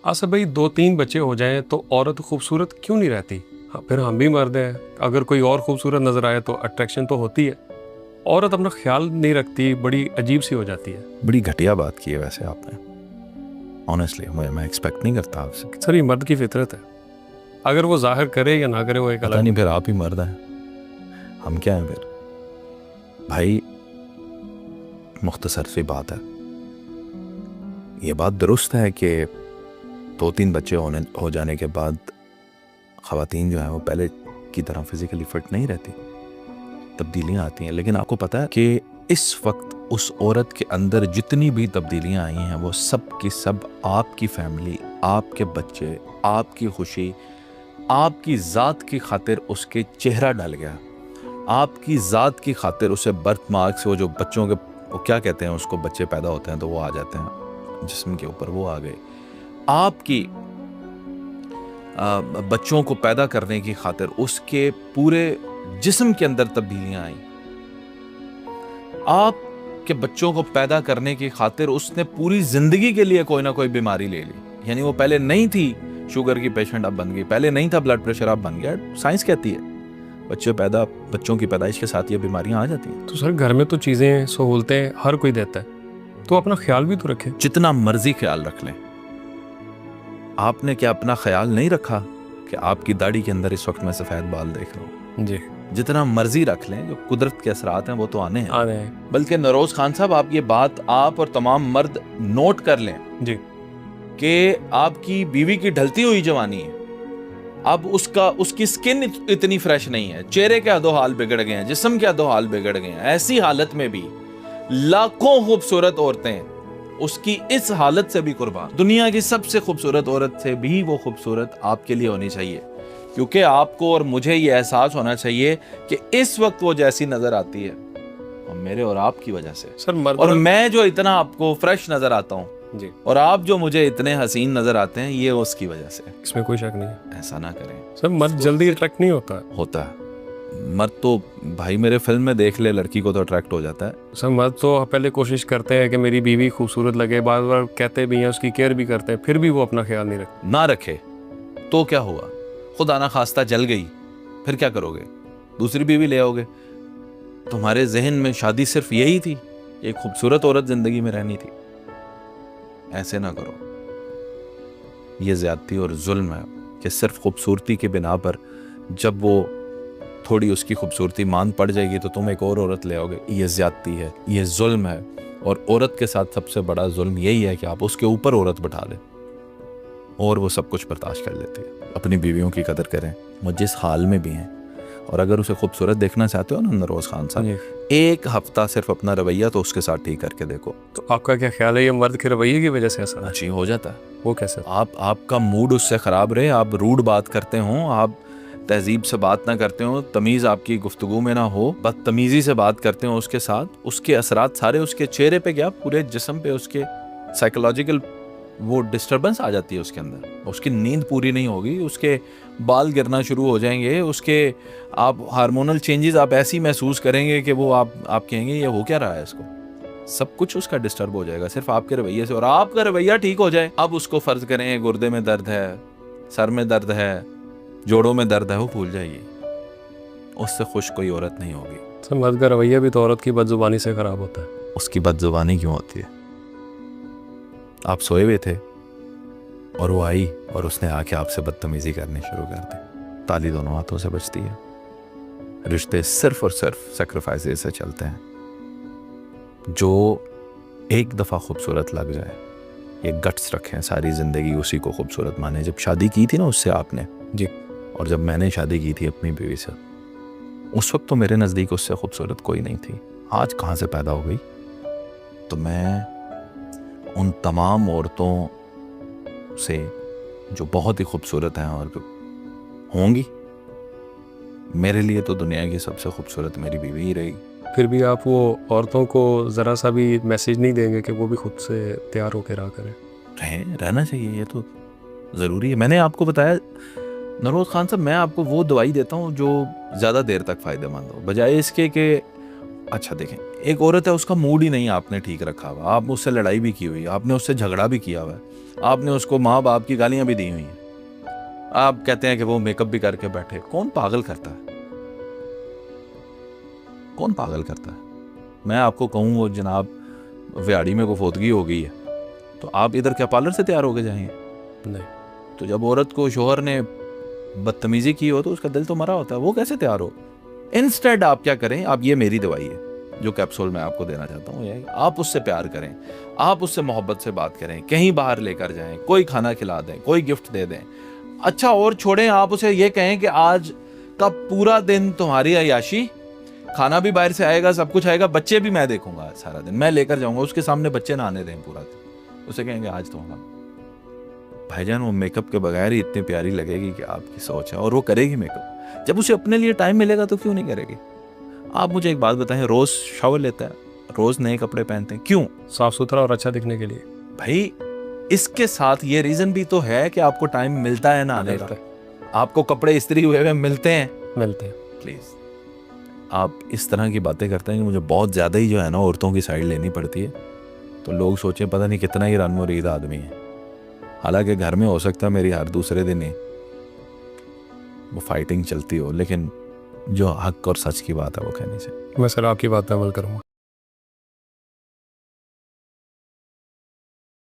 आसिफ भाई, 2-3 बच्चे हो जाएं तो औरत खूबसूरत क्यों नहीं रहती? हाँ, फिर हम भी मर्द हैं, अगर कोई और खूबसूरत नजर आए तो अट्रैक्शन तो होती है। औरत अपना ख्याल नहीं रखती, बड़ी अजीब सी हो जाती है। बड़ी घटिया बात की है वैसे आपने। ऑनेस्टली मैं एक्सपेक्ट नहीं करता आपसे। सर, ये मर्द की फितरत है, अगर वो जाहिर करे या ना करे वो एक पता अलग। नहीं फिर आप ही मर्द हैं, हम क्या हैं फिर? भाई मुख्तसर सी बात है, ये बात दुरुस्त है कि 2-3 बच्चे हो जाने के बाद ख़वातीन जो है वो पहले की तरह फिज़िकली फिट नहीं रहती, तब्दीलियाँ आती हैं। लेकिन आपको पता है कि इस वक्त उस औरत के अंदर जितनी भी तब्दीलियाँ आई हैं वो सब की सब आपकी फैमिली, आपके बच्चे, आपकी खुशी, आपकी ज़ात की खातिर उसके चेहरा डल गया। आपकी ज़ात की खातिर उसे बर्थ मार्क से, वो जो बच्चों के वो क्या कहते हैं उसको, बच्चे पैदा होते हैं तो वो आ जाते हैं जिस्म के ऊपर, वो आ गए। आपकी बच्चों को पैदा करने की खातिर उसके पूरे जिस्म के अंदर तब्दीलियां आई। आपके बच्चों को पैदा करने की खातिर उसने पूरी जिंदगी के लिए कोई ना कोई बीमारी ले ली। यानी वो पहले नहीं थी शुगर की पेशेंट, अब बन गई। पहले नहीं था ब्लड प्रेशर, अब बन गया। साइंस कहती है बच्चों की पैदाइश के साथ ये बीमारियां आ जाती हैं। तो सर, घर में तो चीज़ें, सहूलतें हर कोई देता है, तो अपना ख्याल भी तो रखे। जितना मर्जी ख्याल रख लें, आपने क्या अपना ख्याल नहीं रखा कि आपकी दाढ़ी के अंदर इस वक्त मैं सफ़ेद बाल देख रहा हूँ? जी, जितना मर्जी रख लें, जो कुदरत के असरात हैं वो तो आने हैं। आ रहे हैं। बल्कि नरोज खान साहब, आप ये बात आप और तमाम मर्द नोट कर लें जी, कि आपकी बीवी की ढलती हुई जवानी है, अब उसकी स्किन इतनी फ्रेश नहीं है, चेहरे के अधो हाल बिगड़ गए हैं, जिस्म के अधो हाल बिगड़ गए हैं। ऐसी हालत में भी लाखों खूबसूरत औरतें उसकी इस हालत से भी कुर्बान। दुनिया की सबसे खूबसूरत औरत से भी वो खूबसूरत आपके लिए होनी चाहिए, क्योंकि आपको और मुझे ये एहसास होना चाहिए कि इस वक्त वो जैसी नजर आती है और मेरे और आपकी वजह से। सर मर्द और मैं जो इतना आपको फ्रेश नजर आता हूँ जी, और आप जो मुझे इतने हसीन नजर आते हैं, ये उसकी वजह से। इसमें कोई शक नहीं है। ऐसा ना करें। सर, मर्द जल्दी अट्रैक्ट नहीं होता है मर्द तो भाई मेरे फिल्म में देख ले, लड़की को तो अट्रैक्ट हो जाता है। सर, मर्द तो पहले कोशिश करते हैं कि मेरी बीवी खूबसूरत लगे, बार बार कहते भी हैं, उसकी केयर भी करते हैं, फिर भी वो अपना ख्याल नहीं रखते। ना रखे तो क्या हुआ? खुदा ना खास्ता जल गई, फिर क्या करोगे? दूसरी बीवी ले आओगे। तुम्हारे जहन में शादी सिर्फ यही थी, एक खूबसूरत औरत जिंदगी में रहनी थी। ऐसे ना करो, ये ज्यादती और जुल्म है कि सिर्फ खूबसूरती के बिना पर जब वो थोड़ी उसकी खूबसूरती मान पड़ जाएगी तो तुम एक और औरत ले आओगे। ये ज्यादती है, ये जुल्म है। और औरत के साथ सबसे बड़ा जुल्म यही है कि आप उसके ऊपर औरत बैठा लें और वो सब कुछ बर्दाश्त कर लेती है। अपनी बीवियों की कदर करें, वो जिस हाल में भी हैं। और अगर उसे खूबसूरत देखना चाहते हो ना नरोज खान साहब, एक हफ्ता सिर्फ अपना रवैया तो उसके साथ ठीक करके देखो। तो आपका क्या ख्याल है, ये मर्द के रवैये की वजह से ऐसा अच्छी हो जाता है? वो कैसे? आपका मूड उससे ख़राब रहे, आप रूड बात करते हो, आप तहजीब से बात ना करते हो, तमीज़ आपकी गुफ्तगू में ना हो, बदतमीज़ी से बात करते हो उसके साथ, उसके असरात सारे उसके चेहरे पे, क्या पूरे जिस्म पे उसके साइकोलॉजिकल वो डिस्टर्बेंस आ जाती है उसके अंदर। उसकी नींद पूरी नहीं होगी, उसके बाल गिरना शुरू हो जाएंगे, उसके आप हार्मोनल चेंजेस आप ऐसी महसूस करेंगे कि वो आप कहेंगे ये हो क्या रहा है इसको। सब कुछ उसका डिस्टर्ब हो जाएगा सिर्फ आपके रवैये से। और आपका रवैया ठीक हो जाए, अब उसको फर्ज करें गुर्दे में दर्द है, सर में दर्द है, जोड़ों में दर्द है, वो भूल जाइए, उससे खुश कोई औरत नहीं होगी। सर, मर्द का रवैया भी तो औरत की बदजुबानी से खराब होता है। उसकी बदजुबानी क्यों होती है? आप सोए हुए थे और वो आई और उसने आके आपसे बदतमीजी करनी शुरू कर दी। ताली दोनों हाथों से बचती है। रिश्ते सिर्फ और सिर्फ सेक्रीफाइसेस से चलते हैं। जो एक दफ़ा खूबसूरत लग जाए, ये गट्स रखें, सारी ज़िंदगी उसी को खूबसूरत माने। जब शादी की थी ना उससे आपने जी, और जब मैंने शादी की थी अपनी बीवी से, उस वक्त तो मेरे नज़दीक उससे खूबसूरत कोई नहीं थी। आज कहाँ से पैदा हो गई? तो मैं उन तमाम औरतों से जो बहुत ही खूबसूरत हैं और होंगी, मेरे लिए तो दुनिया की सबसे खूबसूरत मेरी बीवी ही रहेगी। फिर भी आप वो औरतों को ज़रा सा भी मैसेज नहीं देंगे कि वो भी खुद से तैयार होकर रहा करें? रहना चाहिए, ये तो ज़रूरी है। मैंने आपको बताया नरोज खान साहब, मैं आपको वो दवाई देता हूँ जो ज़्यादा देर तक फ़ायदेमंद हो, बजाय इसके कि अच्छा देखें, एक औरत है, उसका मूड ही नहीं आपने ठीक रखा हुआ, आपने उससे लड़ाई भी की हुई, आपने उससे झगड़ा भी किया हुआ है, आपने उसको माँ बाप की गालियां भी दी हुई हैं। आप कहते हैं कि वो मेकअप भी करके बैठे। कौन पागल करता है? कौन पागल करता है? मैं आपको कहूँ वो जनाब व्याड़ी में को फोतगी हो गई है तो आप इधर क्या पार्लर से तैयार होके जाएंगे? नहीं। तो जब औरत को शोहर ने बदतमीजी की हो तो उसका दिल तो मरा होता है, वो कैसे तैयार हो? इंस्टेड आप क्या करें, आप ये मेरी दवाई है जो कैप्सूल मैं आपको देना चाहता हूँ, यही आप उससे प्यार करें, आप उससे मोहब्बत से बात करें, कहीं बाहर लेकर जाएं, कोई खाना खिला दें, कोई गिफ्ट दे दें। अच्छा और छोड़ें, आप उसे ये कहें कि आज का पूरा दिन तुम्हारी अय्याशी, खाना भी बाहर से आएगा, सब कुछ आएगा, बच्चे भी मैं देखूंगा सारा दिन, मैं लेकर जाऊंगा, उसके सामने बच्चे नहाने दें पूरा दिन, उसे कहेंगे आज तो हम। भाईजान वो मेकअप के बगैर ही इतनी प्यारी लगेगी कि आपकी सोच है, और वो करेगी मेकअप। जब उसे अपने लिए टाइम मिलेगा तो क्यों नहीं करेगी? आप मुझे एक बात बताएं, रोज शावर लेता है, रोज नए कपड़े पहनते हैं, क्यों? साफ सुथरा और अच्छा दिखने के लिए। भाई इसके साथ ये रीजन भी तो है कि आपको टाइम मिलता है नहाने का, आपको कपड़े इस्त्री हुए हुए मिलते हैं। प्लीज आप इस तरह की बातें करते हैं कि मुझे बहुत ज्यादा ही जो है ना औरतों की साइड लेनी पड़ती है, तो लोग सोचें पता नहीं कितना ही रन मुरीद आदमी है। हालांकि घर में हो सकता है मेरी हर दूसरे दिन ही वो फाइटिंग चलती हो, लेकिन जो हक और सच की बात है वो कहनी चाहिए। मैं सर आपकी बात पे अमल करूंगा।